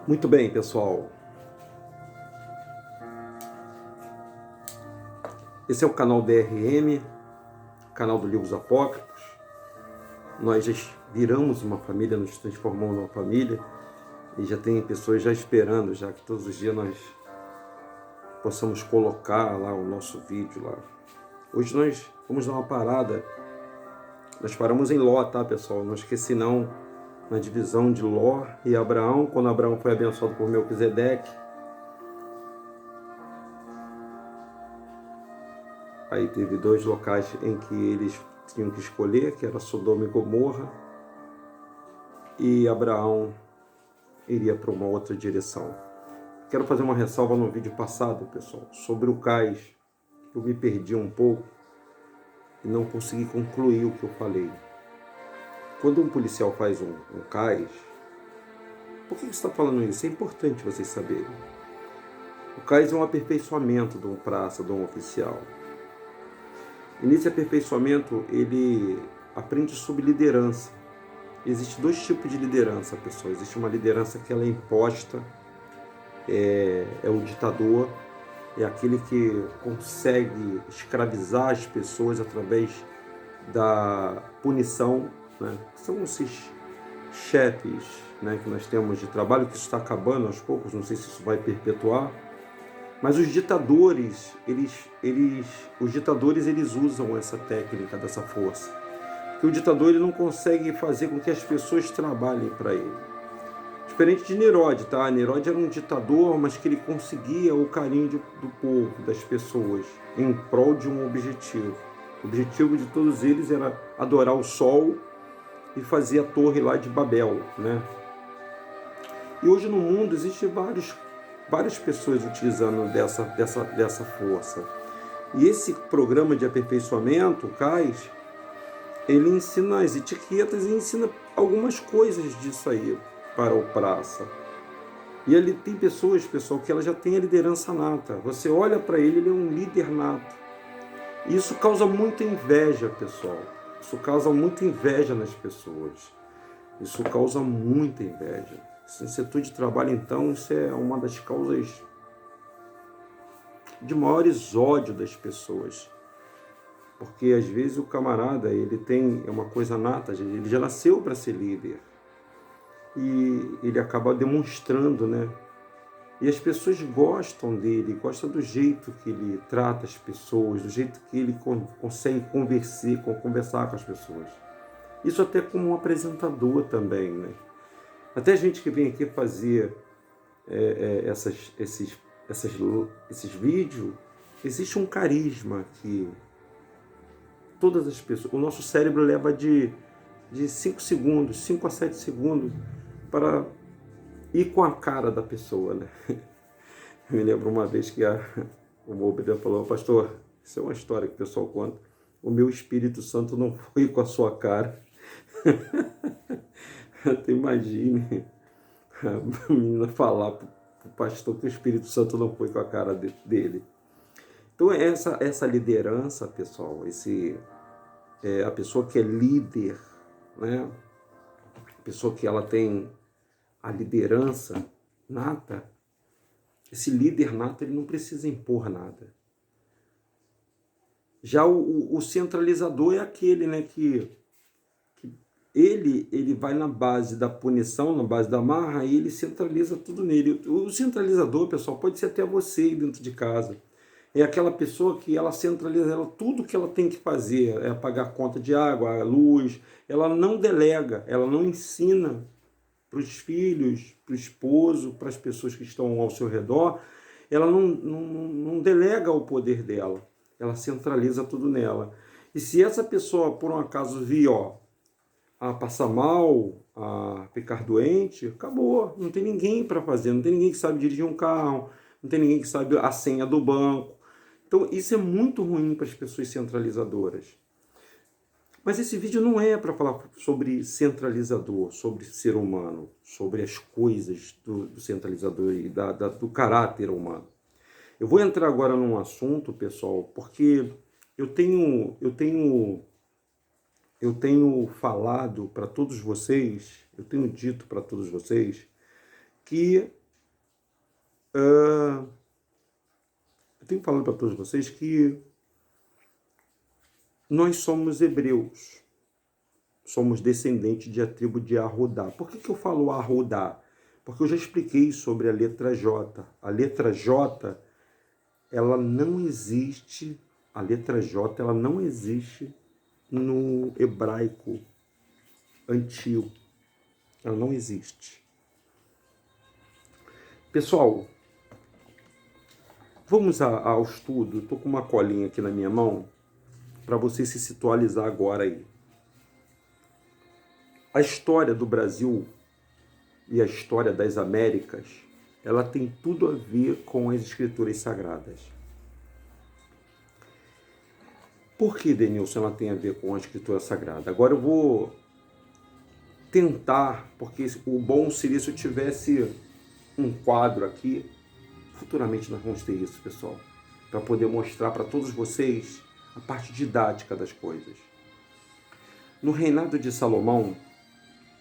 Muito bem, pessoal. Esse é o canal DRM, canal do Livros Apócrifos. Nós já viramos uma família, nos transformamos numa família e já tem pessoas já esperando, já que todos os dias nós possamos colocar lá o nosso vídeo lá. Hoje nós vamos dar uma parada. Nós paramos em Ló, tá, pessoal? Não esqueci não, na divisão de Ló e Abraão, quando Abraão foi abençoado por Melquisedeque. Aí teve dois locais em que eles tinham que escolher, que era Sodoma e Gomorra, e Abraão iria para uma outra direção. Quero fazer uma ressalva no vídeo passado, pessoal, sobre o cais. Eu me perdi um pouco e não consegui concluir o que eu falei. Quando um policial faz um cais, por que você está falando isso? É importante vocês saberem. O cais é um aperfeiçoamento de um praça, de um oficial. E nesse aperfeiçoamento, ele aprende sobre liderança. Existem dois tipos de liderança, pessoal. Existe uma liderança que ela é imposta, é o ditador, é aquele que consegue escravizar as pessoas através da punição, né? São esses chefes, né, que nós temos de trabalho, que isso está acabando aos poucos, não sei se isso vai perpetuar. Mas os ditadores, eles usam essa técnica, dessa força. Porque o ditador ele não consegue fazer com que as pessoas trabalhem para ele. Diferente de Nerode, tá? Nerode era um ditador, mas que ele conseguia o carinho do povo, das pessoas, em prol de um objetivo. O objetivo de todos eles era adorar o sol e fazer a torre lá de Babel, né? E hoje no mundo existem várias pessoas utilizando dessa força. E esse programa de aperfeiçoamento, o CAIS, ele ensina as etiquetas e ensina algumas coisas disso aí para o praça. E ali tem pessoas, pessoal, que ela já tem a liderança nata. Você olha para ele, ele é um líder nato. E isso causa muita inveja, pessoal. Isso causa muita inveja nas pessoas. Isso causa muita inveja. Esse setor de trabalho, então, isso é uma das causas de maiores ódio das pessoas. Porque, às vezes, o camarada, ele tem uma coisa nata, ele já nasceu para ser líder. E ele acaba demonstrando, né? E as pessoas gostam dele, gostam do jeito que ele trata as pessoas, do jeito que ele consegue conversar com as pessoas. Isso até como um apresentador também, né? Até gente que vem aqui fazer esses vídeos, existe um carisma que todas as pessoas... O nosso cérebro leva de 5 segundos, 5 a 7 segundos para ir com a cara da pessoa, né? Eu me lembro uma vez que o Mobile falou: pastor, isso é uma história que o pessoal conta, o meu Espírito Santo não foi com a sua cara. Até imagine a menina falar para o pastor que o Espírito Santo não foi com a cara dele. Então essa liderança, pessoal, a pessoa que é líder, né? A pessoa que ela tem a liderança nata, esse líder nato, ele não precisa impor nada. Já o centralizador é aquele, né, que ele vai na base da punição, na base da marra, e ele centraliza tudo nele. O centralizador, pessoal, pode ser até você dentro de casa. É aquela pessoa que ela centraliza tudo que ela tem que fazer, é pagar a conta de água, a luz. Ela não delega, ela não ensina para os filhos, para o esposo, para as pessoas que estão ao seu redor. Ela não delega o poder dela, ela centraliza tudo nela. E se essa pessoa, por um acaso, vir, a passar mal, a ficar doente, acabou. Não tem ninguém para fazer, não tem ninguém que sabe dirigir um carro, não tem ninguém que sabe a senha do banco. Então isso é muito ruim para as pessoas centralizadoras. Mas esse vídeo não é para falar sobre centralizador, sobre ser humano, sobre as coisas do centralizador e do caráter humano. Eu vou entrar agora num assunto, pessoal, porque eu tenho falado para todos vocês, eu tenho dito para todos vocês que Eu tenho falado para todos vocês que nós somos hebreus, somos descendentes da tribo de Arrodá. Por que eu falo Arrodá? Porque eu já expliquei sobre a letra J. A letra J, ela não existe, a letra J, ela não existe no hebraico antigo. Ela não existe. Pessoal, vamos ao estudo. Estou com uma colinha aqui na minha mão para você se situalizar agora aí. A história do Brasil e a história das Américas, ela tem tudo a ver com as escrituras sagradas. Por que, Denilson, ela tem a ver com a escritura sagrada? Agora eu vou tentar, porque o bom seria se eu tivesse um quadro aqui. Futuramente nós vamos ter isso, pessoal, para poder mostrar para todos vocês a parte didática das coisas. No reinado de Salomão,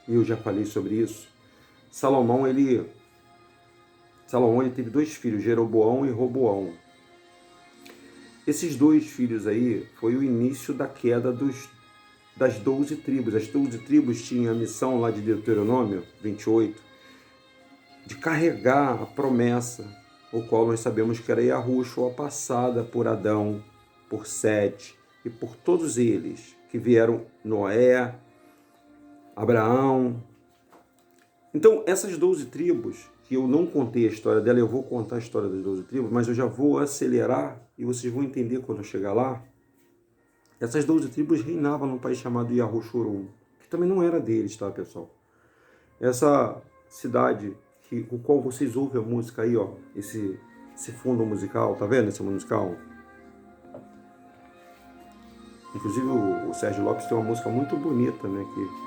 e eu já falei sobre isso, Salomão ele teve 2 filhos, Jeroboão e Roboão. Esses 2 filhos aí foi o início da queda das 12 tribos. As 12 tribos tinham a missão lá de Deuteronômio 28 de carregar a promessa, o qual nós sabemos que era Yahushua, passada por Adão, por Sete e por todos eles que vieram, Noé, Abraão. Então, essas 12 tribos, que eu não contei a história dela, eu vou contar a história das 12 tribos, mas eu já vou acelerar e vocês vão entender quando eu chegar lá. Essas 12 tribos reinavam num país chamado Yahushurum, que também não era deles, tá, pessoal? Essa cidade, o qual vocês ouvem a música aí, ó, esse fundo musical, tá vendo esse musical? Inclusive o Sérgio Lopes tem uma música muito bonita, né, que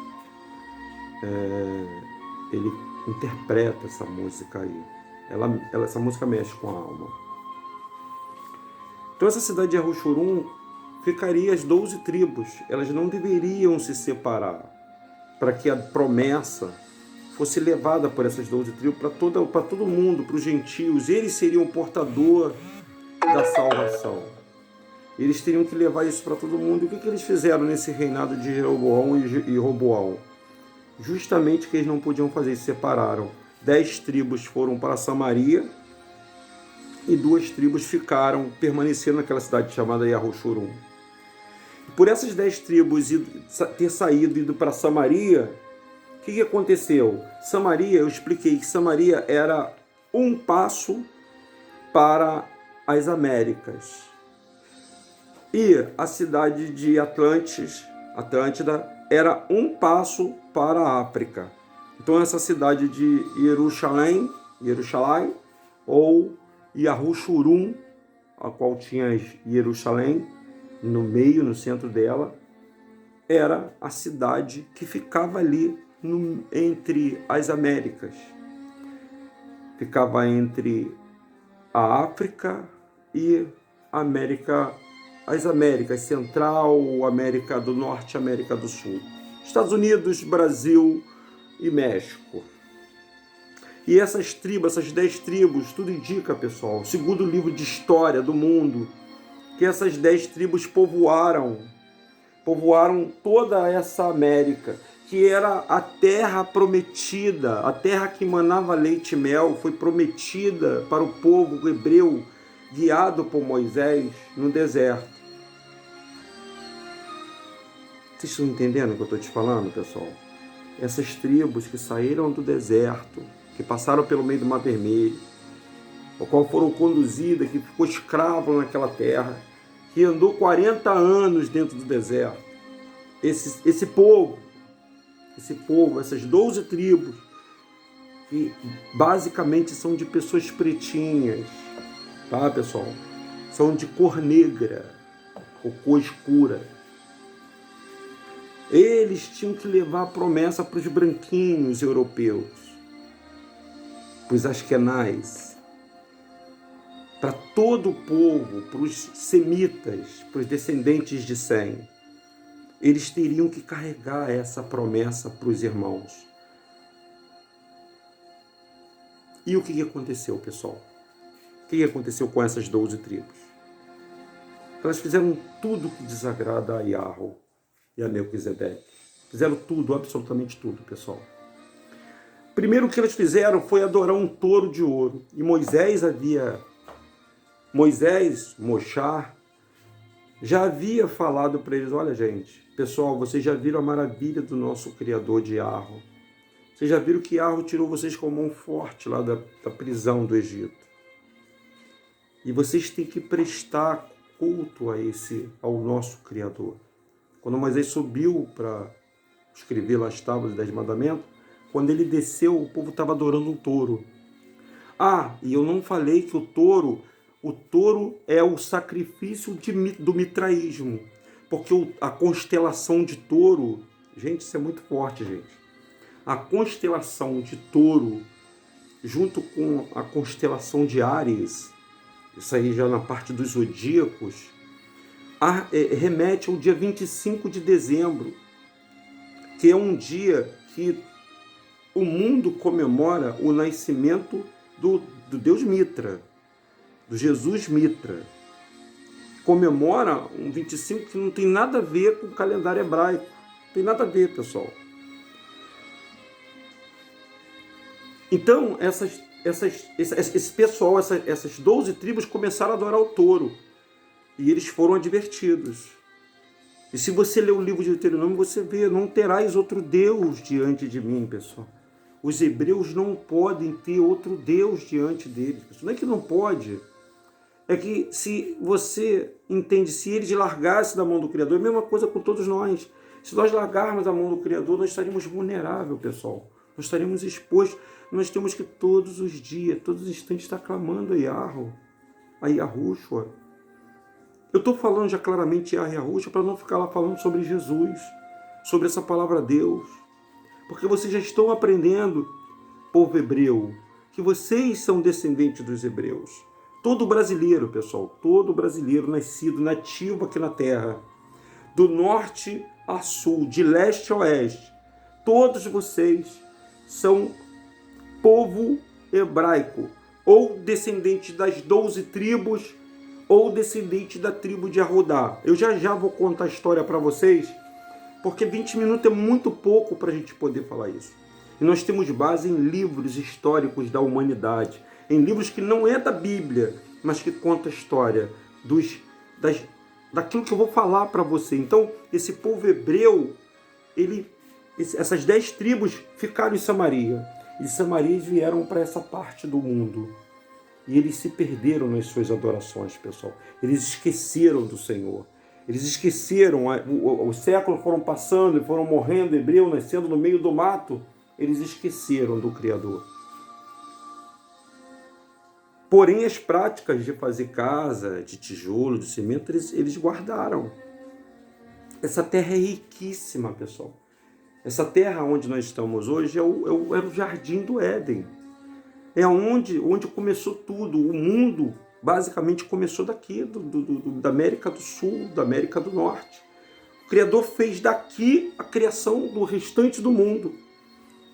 ele interpreta essa música aí. Essa música mexe com a alma. Então essa cidade de Yahushurum ficaria as 12 tribos. Elas não deveriam se separar para que a promessa fosse levada por essas 12 tribos para todo mundo, para os gentios. Eles seriam o portador da salvação. Eles teriam que levar isso para todo mundo. E o que eles fizeram nesse reinado de Jeroboão e Roboão? Justamente o que eles não podiam fazer, se separaram. 10 tribos foram para Samaria e 2 tribos permaneceram naquela cidade chamada Yahushurum. Por essas 10 tribos ter saído e ido para Samaria, o que aconteceu? Samaria, eu expliquei que Samaria era um passo para as Américas. E a cidade de Atlântida, era um passo para a África. Então essa cidade de Jerusalém, ou Yahushurum, a qual tinha Jerusalém no meio, no centro dela, era a cidade que ficava ali entre as Américas. Ficava entre a África e as Américas Central, América do Norte, América do Sul. Estados Unidos, Brasil e México. E essas 10 tribos, tudo indica, pessoal, segundo o livro de história do mundo, que essas 10 tribos povoaram toda essa América, que era a terra prometida, a terra que manava leite e mel, foi prometida para o povo hebreu, guiado por Moisés no deserto. Vocês estão entendendo o que eu estou te falando, pessoal? Essas tribos que saíram do deserto, que passaram pelo meio do Mar Vermelho, o qual foram conduzidas, que ficou escravo naquela terra, que andou 40 anos dentro do deserto. Esse povo, essas 12 tribos, que basicamente são de pessoas pretinhas, tá, pessoal? São de cor negra, ou cor escura. Eles tinham que levar a promessa para os branquinhos europeus, para os askenais, para todo o povo, para os semitas, para os descendentes de Sem. Eles teriam que carregar essa promessa para os irmãos. E o que aconteceu, pessoal? O que aconteceu com essas 12 tribos? Elas fizeram tudo que desagrada a Yahweh e a Melquisedeque. Fizeram tudo, absolutamente tudo, pessoal. Primeiro o que eles fizeram foi adorar um touro de ouro. E Moisés, Moshar, já havia falado para eles, olha gente, pessoal, vocês já viram a maravilha do nosso Criador de Yahweh. Vocês já viram que Yahweh tirou vocês com a mão forte lá da prisão do Egito. E vocês têm que prestar culto ao nosso Criador. Quando Moisés subiu para escrever lá as tábuas dos 10 mandamentos, quando ele desceu, o povo estava adorando um touro. Ah, e eu não falei que o touro é o sacrifício do mitraísmo. Porque a constelação de touro, gente, isso é muito forte, gente. A constelação de touro, junto com a constelação de Áries, isso aí já na parte dos zodíacos, remete ao dia 25 de dezembro, que é um dia que o mundo comemora o nascimento do Deus Mitra, do Jesus Mitra. Comemora um 25 que não tem nada a ver com o calendário hebraico. Não tem nada a ver, pessoal. Então, esse pessoal, essas 12 tribos começaram a adorar o touro. E eles foram advertidos. E se você ler o livro de Deuteronômio, você vê, não terás outro Deus diante de mim, pessoal. Os hebreus não podem ter outro Deus diante deles. Pessoal. Não é que não pode. É que se você entende, se eles largassem da mão do Criador, é a mesma coisa com todos nós. Se nós largarmos da mão do Criador, nós estaríamos vulneráveis, pessoal. Nós estaremos expostos. Nós temos que todos os dias, todos os instantes, estar clamando a Yahweh, a Yahushua. Eu estou falando já claramente Yahweh e Yahushua para não ficar lá falando sobre Jesus, sobre essa palavra Deus. Porque vocês já estão aprendendo, povo hebreu, que vocês são descendentes dos hebreus. Todo brasileiro, pessoal, todo brasileiro nascido, nativo aqui na terra, do norte a sul, de leste a oeste, todos vocês são povo hebraico, ou descendente das 12 tribos, ou descendente da tribo de Arudá. Eu já vou contar a história para vocês, porque 20 minutos é muito pouco para a gente poder falar isso. E nós temos base em livros históricos da humanidade, em livros que não é da Bíblia, mas que conta a história daquilo que eu vou falar para você. Então, esse povo hebreu, essas 10 tribos ficaram em Samaria. E de Samaria eles vieram para essa parte do mundo. E eles se perderam nas suas adorações, pessoal. Eles esqueceram do Senhor. Eles esqueceram, os séculos foram passando e foram morrendo, hebreu nascendo no meio do mato. Eles esqueceram do Criador. Porém, as práticas de fazer casa, de tijolo, de cimento, eles guardaram. Essa terra é riquíssima, pessoal. Essa terra onde nós estamos hoje era o Jardim do Éden. É onde começou tudo. O mundo basicamente começou daqui, da América do Sul, da América do Norte. O Criador fez daqui a criação do restante do mundo.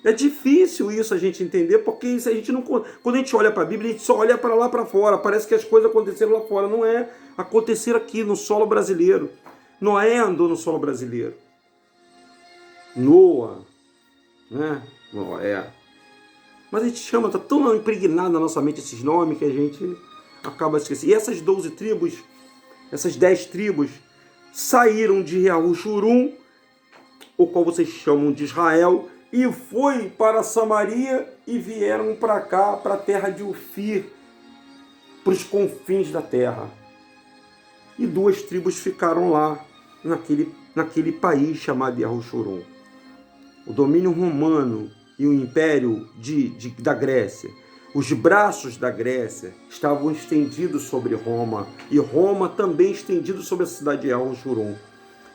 É difícil isso a gente entender, porque isso a gente não, quando a gente olha para a Bíblia, a gente só olha para lá para fora. Parece que as coisas aconteceram lá fora. Não é. Aconteceram aqui, no solo brasileiro. Noé andou no solo brasileiro. Noa, né? Noé. Mas a gente chama, está tão impregnado na nossa mente esses nomes que a gente acaba esquecendo. E essas 12 tribos, essas 10 tribos, saíram de Yahushua, o qual vocês chamam de Israel, e foi para Samaria e vieram para cá, para a terra de Ofir, para os confins da terra. E 2 tribos ficaram lá, naquele país chamado Yahushua. O domínio romano e o império da Grécia. Os braços da Grécia estavam estendidos sobre Roma, e Roma também estendido sobre a cidade de Yahushua.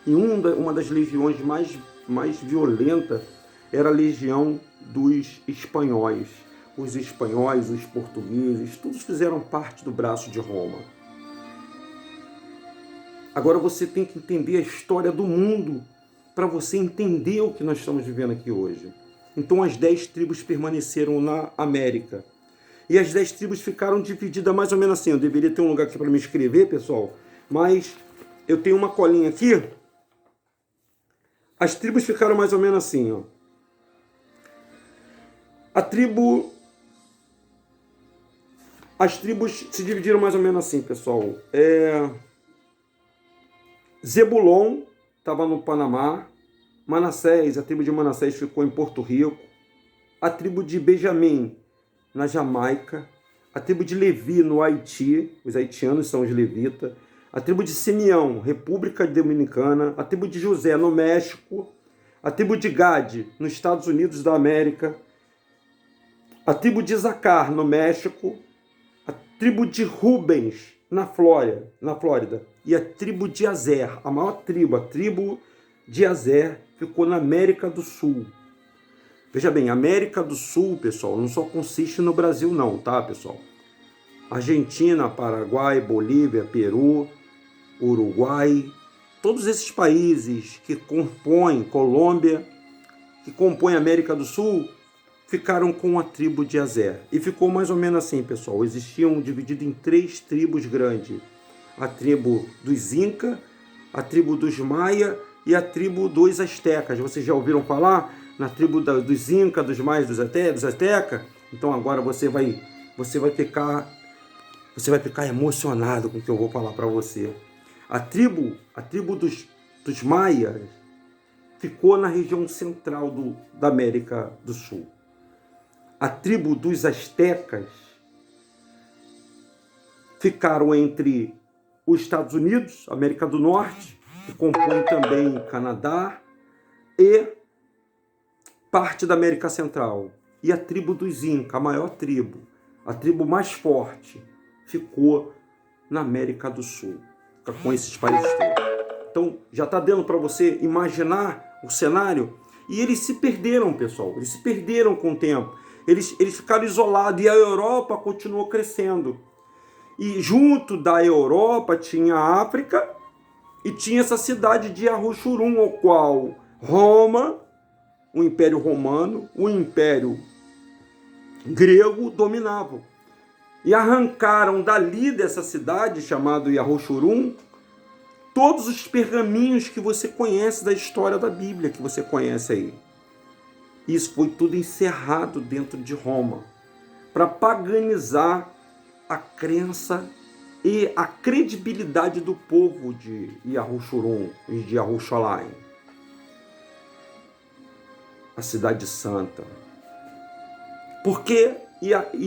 E uma das legiões mais violentas era a legião dos espanhóis. Os espanhóis, os portugueses, todos fizeram parte do braço de Roma. Agora você tem que entender a história do mundo para você entender o que nós estamos vivendo aqui hoje. Então as 10 tribos permaneceram na América. E as 10 tribos ficaram divididas mais ou menos assim. Eu deveria ter um lugar aqui para me escrever, pessoal, mas eu tenho uma colinha aqui. As tribos ficaram mais ou menos assim, ó. As tribos se dividiram mais ou menos assim, pessoal. Zebulon estava no Panamá. Manassés, a tribo de Manassés ficou em Porto Rico. A tribo de Benjamim, na Jamaica. A tribo de Levi, no Haiti. Os haitianos são os levitas. A tribo de Simeão, República Dominicana. A tribo de José, no México. A tribo de Gade, nos Estados Unidos da América. A tribo de Isacar, no México. A tribo de Rubens, na Flórida. E a tribo de Azer, a maior tribo, a tribo de Azer, ficou na América do Sul. Veja bem, América do Sul, pessoal, não só consiste no Brasil não, tá, pessoal? Argentina, Paraguai, Bolívia, Peru, Uruguai, todos esses países que compõem Colômbia, que compõem a América do Sul, ficaram com a tribo de Azer. E ficou mais ou menos assim, pessoal. Existiam dividido em 3 tribos grandes. A tribo dos Inca, a tribo dos Maia e a tribo dos Astecas. Vocês já ouviram falar na tribo dos Inca, dos Maias, dos Astecas? Então agora você vai ficar emocionado com o que eu vou falar para você. A tribo dos Maias ficou na região central da América do Sul. A tribo dos Astecas ficaram entre os Estados Unidos, América do Norte, que compõe também Canadá, e parte da América Central. E a tribo dos Inca, a maior tribo, a tribo mais forte, ficou na América do Sul, com esses países todos. Então, já está dando para você imaginar o cenário? E eles se perderam, pessoal, eles se perderam com o tempo. Eles ficaram isolados e a Europa continuou crescendo. E junto da Europa tinha a África e tinha essa cidade de Arushurum, o qual Roma, o Império Romano, o Império Grego dominavam. E arrancaram dali dessa cidade, chamada Arushurum, todos os pergaminhos que você conhece da história da Bíblia, que você conhece aí. Isso foi tudo encerrado dentro de Roma, para paganizar a crença e a credibilidade do povo de Arushurum e de Arushalayim, a cidade santa. Porque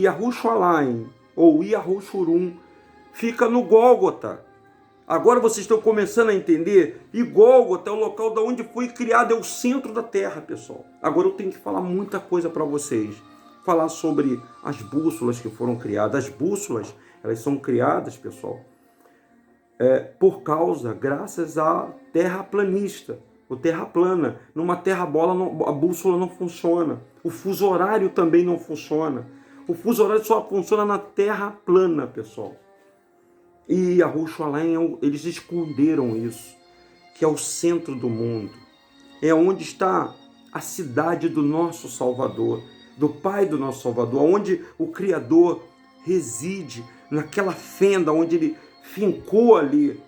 Arushalayim ou Arushurum fica no Gólgota. Agora vocês estão começando a entender, e Gólgota é o local de onde foi criado, é o centro da terra, pessoal. Agora eu tenho que falar muita coisa para vocês. Falar sobre as bússolas que foram criadas. As bússolas, elas são criadas, pessoal, graças à terraplanista. O terra plana. Numa terra bola, a bússola não funciona. O fuso horário também não funciona. O fuso horário só funciona na terra plana, pessoal. E Arushalayim, eles esconderam isso, que é o centro do mundo. É onde está a cidade do nosso Salvador, do Pai do nosso Salvador, onde o Criador reside, naquela fenda onde ele fincou ali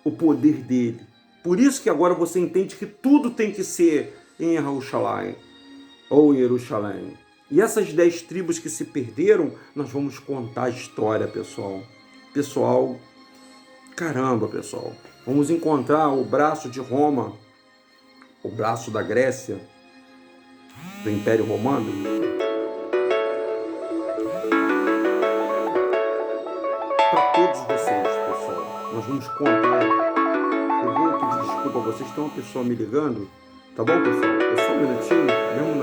o poder dele. Por isso que agora você entende que tudo tem que ser em Arushalayim, ou Jerusalém. E essas 10 tribos que se perderam, nós vamos contar a história, pessoal. Pessoal, caramba, pessoal. Vamos encontrar o braço de Roma, o braço da Grécia, do Império Romano. Para todos vocês, pessoal, nós vamos contar. Eu vou pedir desculpa a vocês, tem uma pessoa me ligando. Tá bom, pessoal? É só um minutinho, mesmo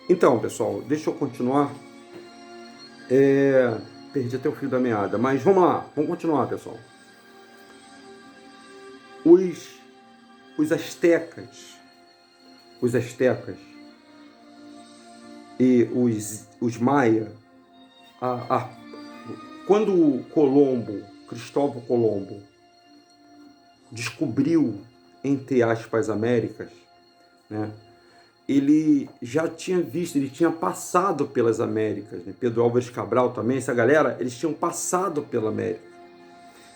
Então, pessoal, deixa eu continuar. Perdi até o fio da meada, mas vamos lá, vamos continuar, pessoal. Os astecas e os maia, quando Cristóvão Colombo descobriu, entre aspas, Américas, né, ele já tinha visto, ele tinha passado pelas Américas, né? Pedro Álvares Cabral também, essa galera, eles tinham passado pela América.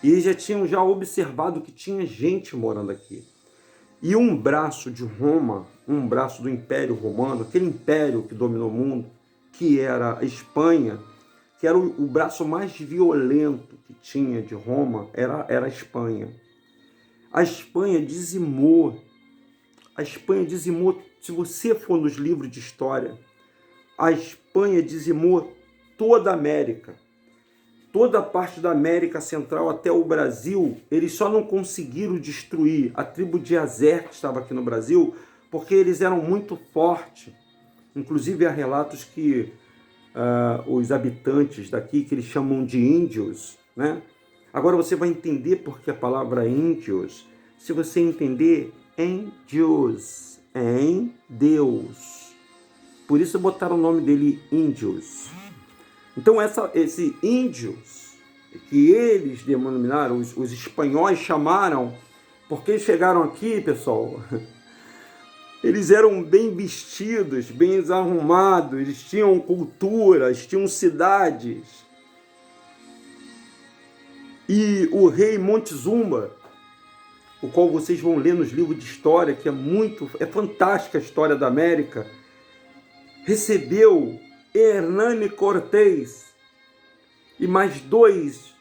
E eles já tinham observado que tinha gente morando aqui. E um braço de Roma, um braço do Império Romano, aquele império que dominou o mundo, que era a Espanha, que era o braço mais violento que tinha de Roma, era a Espanha. A Espanha dizimou, se você for nos livros de história, a Espanha dizimou toda a América. Toda a parte da América Central até o Brasil, eles só não conseguiram destruir a tribo de Azer, que estava aqui no Brasil, porque eles eram muito fortes. Inclusive, há relatos que os habitantes daqui, que eles chamam de índios, né? Agora você vai entender por que a palavra índios, se você entender em Deus, em Deus. Por isso botaram o nome dele índios. Então, esse índios, que eles denominaram, os espanhóis chamaram, porque eles chegaram aqui, pessoal, eles eram bem vestidos, bem arrumados, eles tinham culturas, tinham cidades. E o rei Montezuma, o qual vocês vão ler nos livros de história, que é fantástica a história da América, recebeu Hernani Cortés e mais 2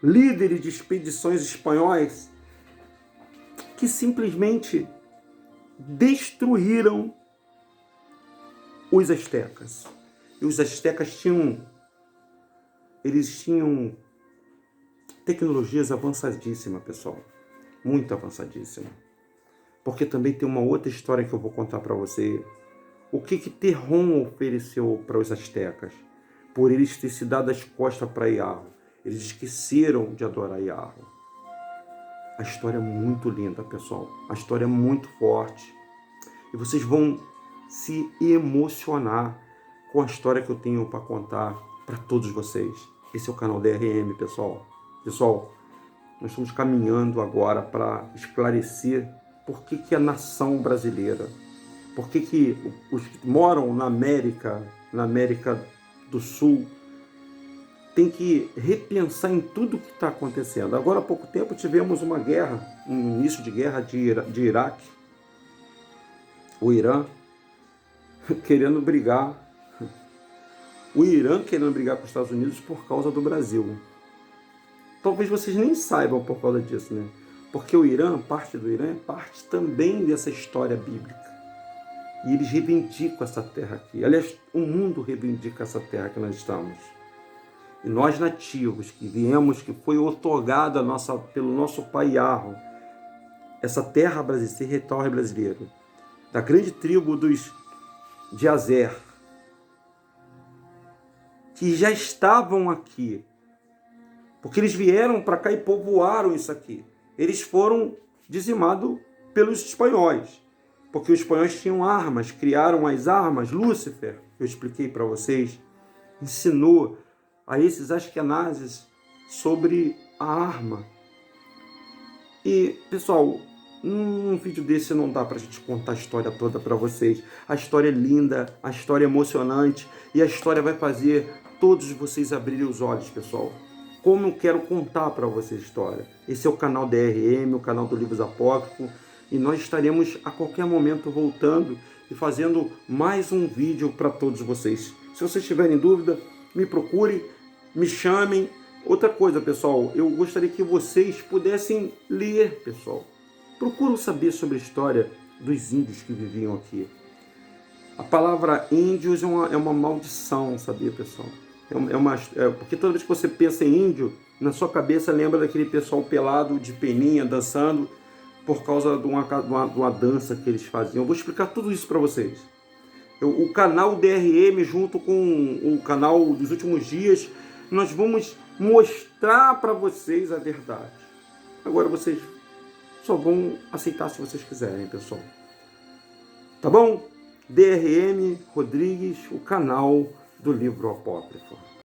líderes de expedições espanhóis que simplesmente destruíram os astecas. E os astecas tinham tecnologias avançadíssimas, pessoal. Muito avançadíssimas. Porque também tem uma outra história que eu vou contar para você. O que Terron ofereceu para os astecas? Por eles terem se dado as costas para Iarro. Eles esqueceram de adorar Iarro. A história é muito linda, pessoal. A história é muito forte. E vocês vão se emocionar com a história que eu tenho para contar para todos vocês. Esse é o canal DRM, pessoal. Pessoal, nós estamos caminhando agora para esclarecer por que a nação brasileira, por que os que moram na América do Sul, tem que repensar em tudo que está acontecendo. Agora, há pouco tempo, tivemos uma guerra, um início de guerra de Iraque. O Irã querendo brigar. O Irã querendo brigar com os Estados Unidos por causa do Brasil. Talvez vocês nem saibam por causa disso, né? Porque o Irã, parte do Irã, é parte também dessa história bíblica. E eles reivindicam essa terra aqui. Aliás, o mundo reivindica essa terra que nós estamos. E nós nativos que viemos, que foi otorgada pelo nosso pai Iarro, essa terra brasileira, esse território brasileiro, da grande tribo de Azer, que já estavam aqui, porque eles vieram para cá e povoaram isso aqui. Eles foram dizimados pelos espanhóis, porque os espanhóis tinham armas, criaram as armas. Lúcifer, eu expliquei para vocês, ensinou a esses asquenazes sobre a arma. E, pessoal, num vídeo desse não dá para a gente contar a história toda para vocês. A história é linda, a história é emocionante e a história vai fazer todos vocês abrirem os olhos, pessoal. Como eu quero contar para vocês a história. Esse é o canal DRM, o canal do Livros Apócrifos, e nós estaremos a qualquer momento voltando e fazendo mais um vídeo para todos vocês. Se vocês tiverem dúvida, me procurem, me chamem. Outra coisa, pessoal, eu gostaria que vocês pudessem ler, pessoal. Procuram saber sobre a história dos índios que viviam aqui. A palavra índios é uma maldição, sabia, pessoal? Porque toda vez que você pensa em índio, na sua cabeça lembra daquele pessoal pelado, de peninha, dançando, por causa de uma dança que eles faziam. Eu vou explicar tudo isso para vocês. O canal DRM, junto com o canal dos últimos dias, nós vamos mostrar para vocês a verdade. Agora vocês só vão aceitar se vocês quiserem, pessoal. Tá bom? DRM Rodrigues, o canal do Livro Apócrifo.